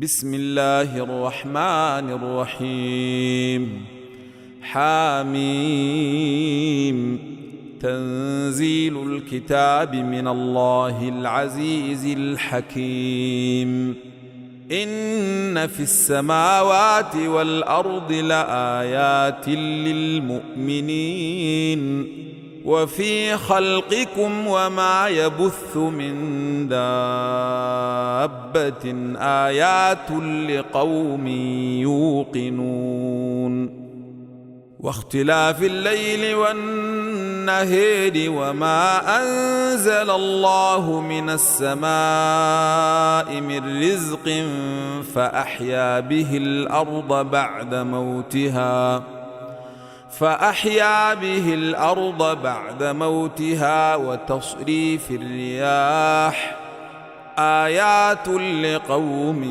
بسم الله الرحمن الرحيم. حاميم. تنزيل الكتاب من الله العزيز الحكيم. إن في السماوات والأرض لآيات للمؤمنين وفي خلقكم وما يبث من دابة آيات لقوم يوقنون. واختلاف الليل والنهار وما أنزل الله من السماء من رزق فأحيا به الأرض بعد موتها وتصريف الرياح آيات لقوم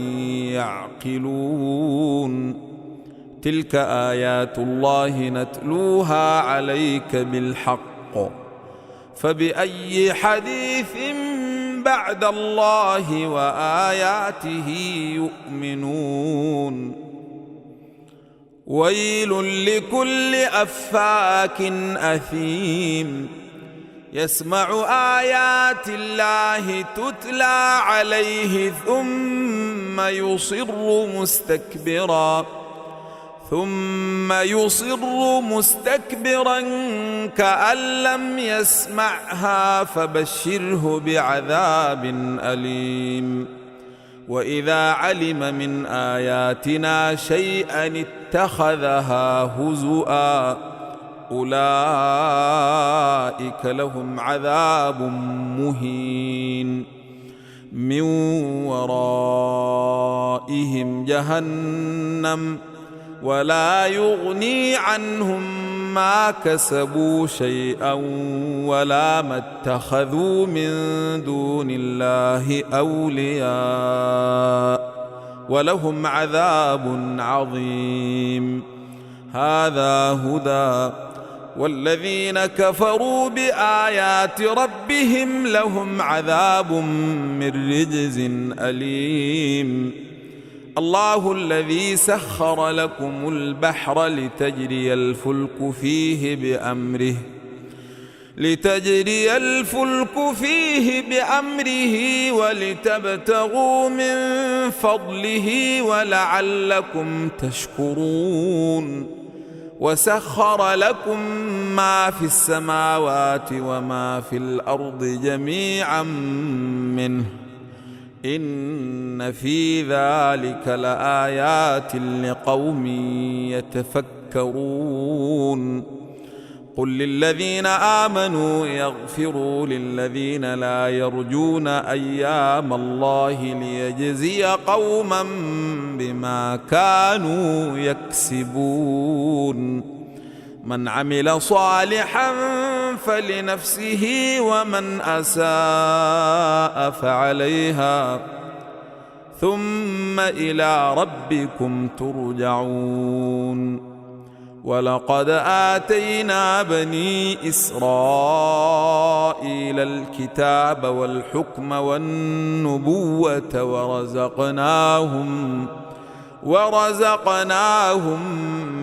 يعقلون. تلك آيات الله نتلوها عليك بالحق فبأي حديث بعد الله وآياته يؤمنون. ويل لكل أفاك أثيم يسمع آيات الله تتلى عليه ثم يصر مستكبرا كأن لم يسمعها فبشره بعذاب أليم. وإذا علم من آياتنا شيئا اتخذها هزؤا أولئك لهم عذاب مهين من ورائهم جهنم ولا يغني عنهم ما كسبوا شيئا ولا ما اتخذوا من دون الله أولياء ولهم عذاب عظيم. هذا هدى والذين كفروا بآيات ربهم لهم عذاب من رجز أليم. الله الذي سخر لكم البحر لتجري الفلك فيه بأمره ولتبتغوا من فضله ولعلكم تشكرون. وسخر لكم ما في السماوات وما في الأرض جميعا منه إن في ذلك لآيات لقوم يتفكرون. قل للذين آمنوا يغفروا للذين لا يرجون أيام الله ليجزي قوما بما كانوا يكسبون. من عمل صالحا فلنفسه ومن أساء فعليها ثم إلى ربكم ترجعون. ولقد آتينا بني إسرائيل الكتاب والحكم والنبوة ورزقناهم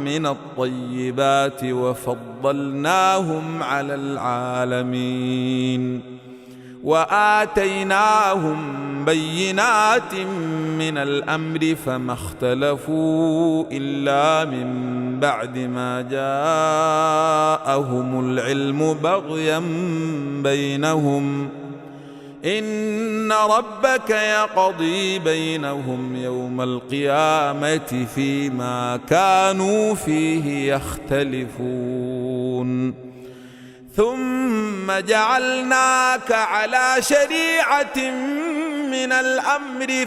من الطيبات وفضلناهم على العالمين وآتيناهم بينات من الأمر فما اختلفوا إلا من بعد ما جاءهم العلم بغيا بينهم إن ربك يقضي بينهم يوم القيامة فيما كانوا فيه يختلفون. ثم جعلناك على شريعة من الأمر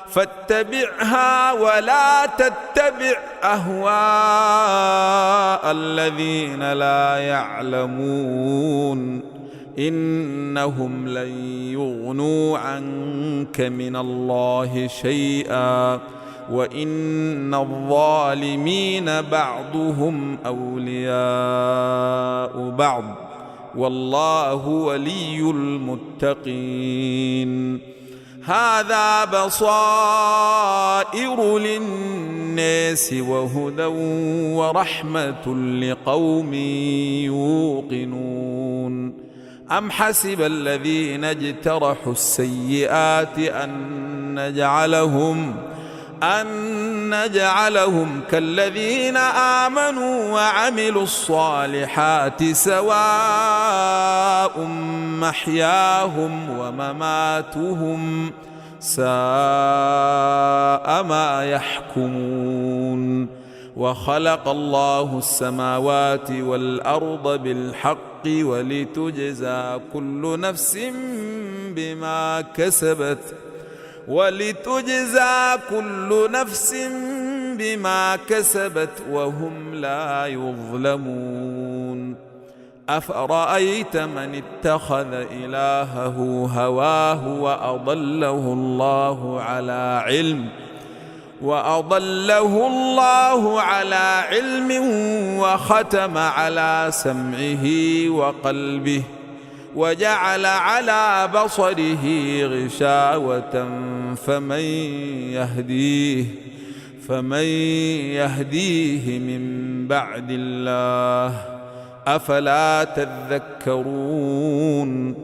فاتبعها ولا تتبع أهواء الذين لا يعلمون إنهم لن يغنوا عنك من الله شيئا وإن الظالمين بعضهم أولياء بعض والله ولي المتقين. هذا بصائر للناس وهدى ورحمة لقوم يوقنون أم حسب الذين اجترحوا السيئات أن نجعلهم كالذين آمنوا وعملوا الصالحات سواء محياهم ومماتهم ساء ما يحكمون وخلق الله السماوات والأرض بالحق ولتجزى كل نفس بما كسبت وهم لا يظلمون أفرأيت من اتخذ إلهه هواه وأضله الله على علم وختم على سمعه وقلبه وجعل على بصره غشاوة فمن يهديه من بعد الله أفلا تذكرون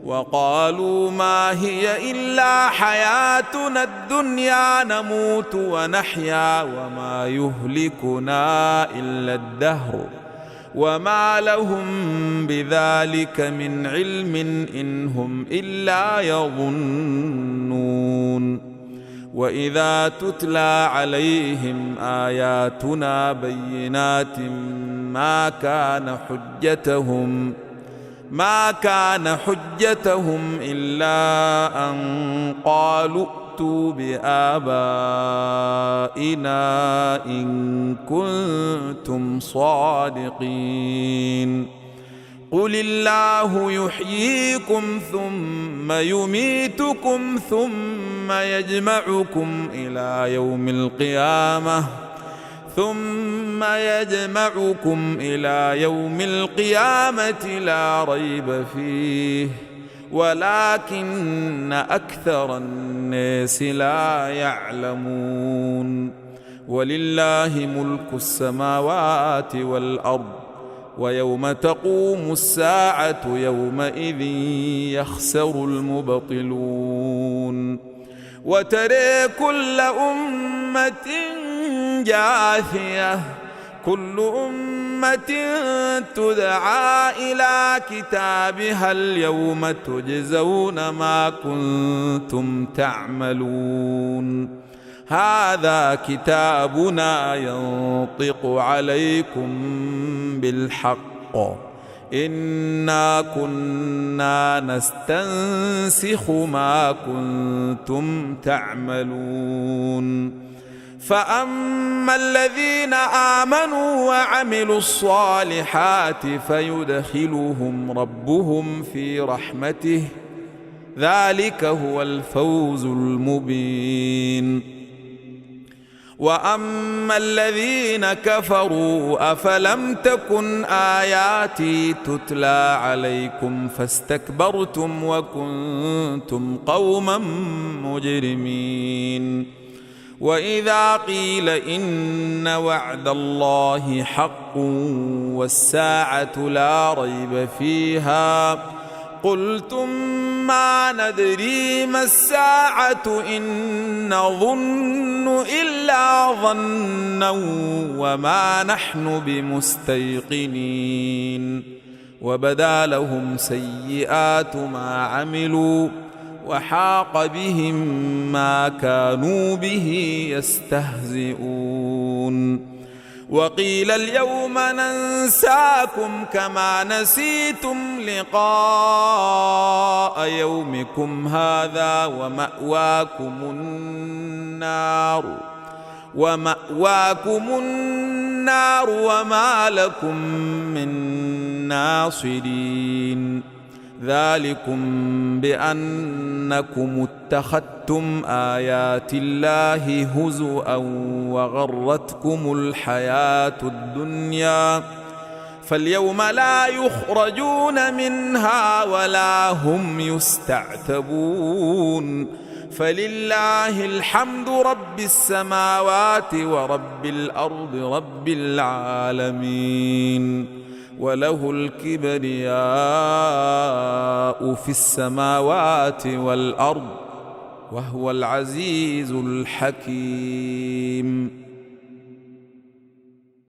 وقالوا ما هي إلا حياتنا الدنيا نموت ونحيا وما يهلكنا إلا الدهر وما لهم بذلك من علم إن هم إلا يظنون وإذا تتلى عليهم آياتنا بينات ما كان حجتهم إلا أن قالوا ائتوا بآبائنا إن كنتم صادقين قل الله يحييكم ثم يميتكم ثم يجمعكم إلى يوم القيامة لا ريب فيه ولكن أكثر الناس لا يعلمون ولله ملك السماوات والأرض ويوم تقوم الساعة يومئذ يخسر المبطلون وترى كل أمة جاثية كل أمة تدعى إلى كتابها اليوم تجزون ما كنتم تعملون هذا كتابنا ينطق عليكم بالحق إنا كنا نستنسخ ما كنتم تعملون فأما الذين آمنوا وعملوا الصالحات فيدخلهم ربهم في رحمته ذلك هو الفوز المبين وأما الذين كفروا أفلم تكن آياتي تتلى عليكم فاستكبرتم وكنتم قوما مجرمين وإذا قيل إن وعد الله حق والساعة لا ريب فيها قلتم ما ندري ما الساعة إن نظن إلا ظنا وما نحن بمستيقنين وبدا لهم سيئات ما عملوا وحاق بهم ما كانوا به يستهزئون وقيل اليوم ننساكم كما نسيتم لقاء يومكم هذا ومأواكم النار وما لكم من ناصرين ذلكم بأنكم اتخذتم آيات الله هزؤا وغرتكم الحياة الدنيا فاليوم لا يخرجون منها ولا هم يستعتبون فلله الحمد رب السماوات ورب الأرض رب العالمين، وله الكبرياء في السماوات والأرض وهو العزيز الحكيم.